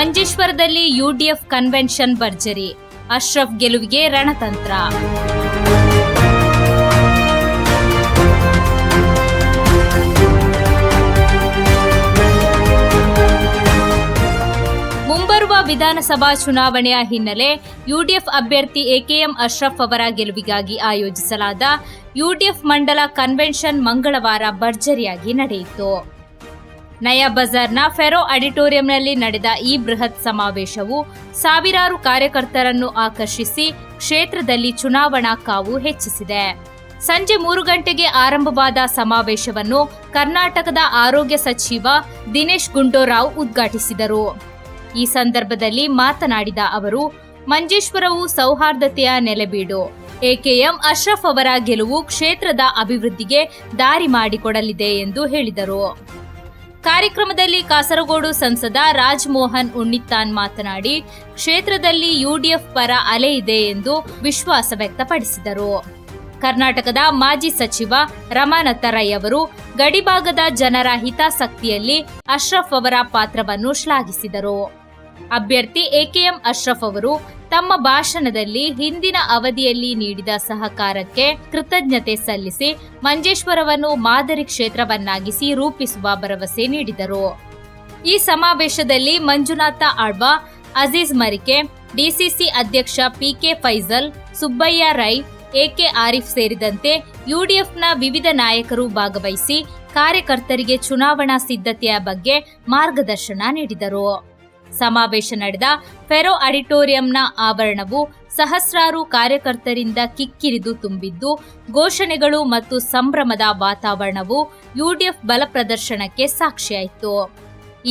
ಮಂಜೇಶ್ವರದಲ್ಲಿ UDF convention ಭರ್ಜರಿ, ಅಶ್ರಫ್ ಗೆಲುವಿಗೆ ರಣತಂತ್ರ. ಮುಂಬರುವ ವಿಧಾನಸಭಾ ಚುನಾವಣೆಯ ಹಿನ್ನೆಲೆ ಯುಡಿಎಫ್ ಅಭ್ಯರ್ಥಿ ಎಕೆಎಂ ಅಶ್ರಫ್ ಅವರ ಗೆಲುವಿಗಾಗಿ ಆಯೋಜಿಸಲಾದ ಯುಡಿಎಫ್ ಮಂಡಲ ಕನ್ವೆನ್ಷನ್ ಮಂಗಳವಾರ ಭರ್ಜರಿಯಾಗಿ ನಡೆಯಿತು. ನಯಾ ಬಜಾರ್ನ ಫೆರೋ ಆಡಿಟೋರಿಯಂನಲ್ಲಿ ನಡೆದ ಈ ಬೃಹತ್ ಸಮಾವೇಶವು ಸಾವಿರಾರು ಕಾರ್ಯಕರ್ತರನ್ನು ಆಕರ್ಷಿಸಿ ಕ್ಷೇತ್ರದಲ್ಲಿ ಚುನಾವಣಾ ಕಾವು ಹೆಚ್ಚಿಸಿದೆ. ಸಂಜೆ 3 ಗಂಟೆಗೆ ಆರಂಭವಾದ ಸಮಾವೇಶವನ್ನು ಕರ್ನಾಟಕದ ಆರೋಗ್ಯ ಸಚಿವ ದಿನೇಶ್ ಗುಂಡೂರಾವ್ ಉದ್ಘಾಟಿಸಿದರು. ಈ ಸಂದರ್ಭದಲ್ಲಿ ಮಾತನಾಡಿದ ಅವರು, ಮಂಜೇಶ್ವರವು ಸೌಹಾರ್ದತೆಯ ನೆಲೆಬೀಡು. ಎಕೆಎಂ ಅಶ್ರಫ್ ಅವರ ಗೆಲುವು ಕ್ಷೇತ್ರದ ಅಭಿವೃದ್ಧಿಗೆ ದಾರಿ ಮಾಡಿಕೊಡಲಿದೆ ಎಂದು ಹೇಳಿದರು. ಕಾರ್ಯಕ್ರಮದಲ್ಲಿ ಕಾಸರಗೋಡು ಸಂಸದ ರಾಜಮೋಹನ್ ಉಣ್ಣಿತ್ತಾನ್ ಮಾತನಾಡಿ, ಕ್ಷೇತ್ರದಲ್ಲಿ ಯುಡಿಎಫ್ ಪರ ಅಲೆ ಇದೆ ಎಂದು ವಿಶ್ವಾಸ ವ್ಯಕ್ತಪಡಿಸಿದರು. ಕರ್ನಾಟಕದ ಮಾಜಿ ಸಚಿವ ರಮಾನಾಥ ರೈ ಅವರು ಗಡಿಭಾಗದ ಜನರ ಹಿತಾಸಕ್ತಿಯಲ್ಲಿ ಅಶ್ರಫ್ ಅವರ ಪಾತ್ರವನ್ನು ಶ್ಲಾಘಿಸಿದರು. ಅಭ್ಯರ್ಥಿ ಎಕೆಎಂ ಅಶ್ರಫ್ ಅವರು ತಮ್ಮ ಭಾಷಣದಲ್ಲಿ ಹಿಂದಿನ ಅವಧಿಯಲ್ಲಿ ನೀಡಿದ ಸಹಕಾರಕ್ಕೆ ಕೃತಜ್ಞತೆ ಸಲ್ಲಿಸಿ ಮಂಜೇಶ್ವರವನ್ನು ಮಾದರಿ ಕ್ಷೇತ್ರವನ್ನಾಗಿಸಿ ರೂಪಿಸುವ ಭರವಸೆ ನೀಡಿದರು. ಈ ಸಮಾವೇಶದಲ್ಲಿ ಮಂಜುನಾಥ ಆಳ್ವ, ಅಜೀಜ್ ಮರಿಕೆ, ಡಿಸಿಸಿ ಅಧ್ಯಕ್ಷ ಪಿಕೆ ಫೈಜಲ್, ಸುಬ್ಬಯ್ಯ ರೈ, ಎಕೆ ಆರಿಫ್ ಸೇರಿದಂತೆ ಯುಡಿಎಫ್ನ ವಿವಿಧ ನಾಯಕರು ಭಾಗವಹಿಸಿ ಕಾರ್ಯಕರ್ತರಿಗೆ ಚುನಾವಣಾ ಸಿದ್ಧತೆಯ ಬಗ್ಗೆ ಮಾರ್ಗದರ್ಶನ ನೀಡಿದರು. ಸಮಾವೇಶ ನಡೆದ ಫೆರೋ ಆಡಿಟೋರಿಯಂನ ಆವರಣವು ಸಹಸ್ರಾರು ಕಾರ್ಯಕರ್ತರಿಂದ ಕಿಕ್ಕಿರಿದು ತುಂಬಿದ್ದು, ಘೋಷಣೆಗಳು ಮತ್ತು ಸಂಭ್ರಮದ ವಾತಾವರಣವು ಯುಡಿಎಫ್ ಬಲ ಪ್ರದರ್ಶನಕ್ಕೆ ಸಾಕ್ಷಿಯಾಯಿತು.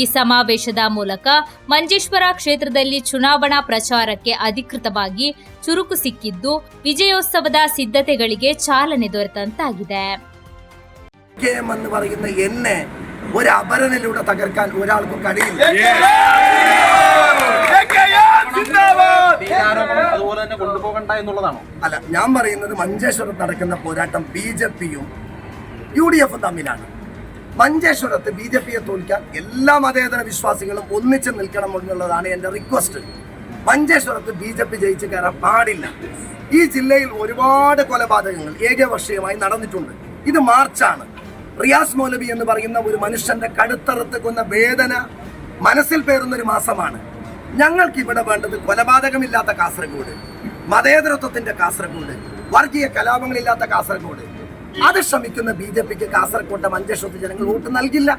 ಈ ಸಮಾವೇಶದ ಮೂಲಕ ಮಂಜೇಶ್ವರ ಕ್ಷೇತ್ರದಲ್ಲಿ ಚುನಾವಣಾ ಪ್ರಚಾರಕ್ಕೆ ಅಧಿಕೃತವಾಗಿ ಚುರುಕು ಸಿಕ್ಕಿದ್ದು, ವಿಜಯೋತ್ಸವದ സിദ്ധತೆಗಳಿಗೆ ಚಾಲನೆ ദൊരത്തന്താಗಿದೆ. ഒരു അപരനിലൂടെ തകർക്കാൻ ഒരാൾക്കും കഴിയില്ല. അല്ല, ഞാൻ പറയുന്നത് മഞ്ചേശ്വരത്ത് നടക്കുന്ന പോരാട്ടം ബിജെപിയും യുഡിഎഫും തമ്മിലാണ്. മഞ്ചേശ്വരത്ത് ബിജെപിയെ തോൽക്കാൻ എല്ലാ മതേതര വിശ്വാസികളും ഒന്നിച്ച് നിൽക്കണം എന്നുള്ളതാണ് എൻ്റെ റിക്വസ്റ്റ്. മഞ്ചേശ്വരത്ത് ബിജെപി ജയിച്ചു കയറാൻ പാടില്ല. ഈ ജില്ലയിൽ ഒരുപാട് കൊലപാതകങ്ങൾ ഏകപക്ഷീയമായി നടന്നിട്ടുണ്ട്. ഇത് മാർച്ചാണ്. റിയാസ് മൗലവി എന്ന് പറയുന്ന ഒരു മനുഷ്യന്റെ കടുത്തറുത്ത് കൊന്ന വേദന മനസ്സിൽ പേറുന്നൊരു മാസമാണ്. ഞങ്ങൾക്കിവിടെ വേണ്ടത് കൊലപാതകമില്ലാത്ത കാസർഗോഡ്, മതേതരത്വത്തിന്റെ കാസർഗോഡ്, വർഗീയ കലാപങ്ങളില്ലാത്ത കാസർഗോഡ്. അത് ശ്രമിക്കുന്ന ബിജെപിക്ക് കാസർഗോഡ് മഞ്ചേശ്വരത്ത് ജനങ്ങൾ വോട്ട് നൽകില്ല.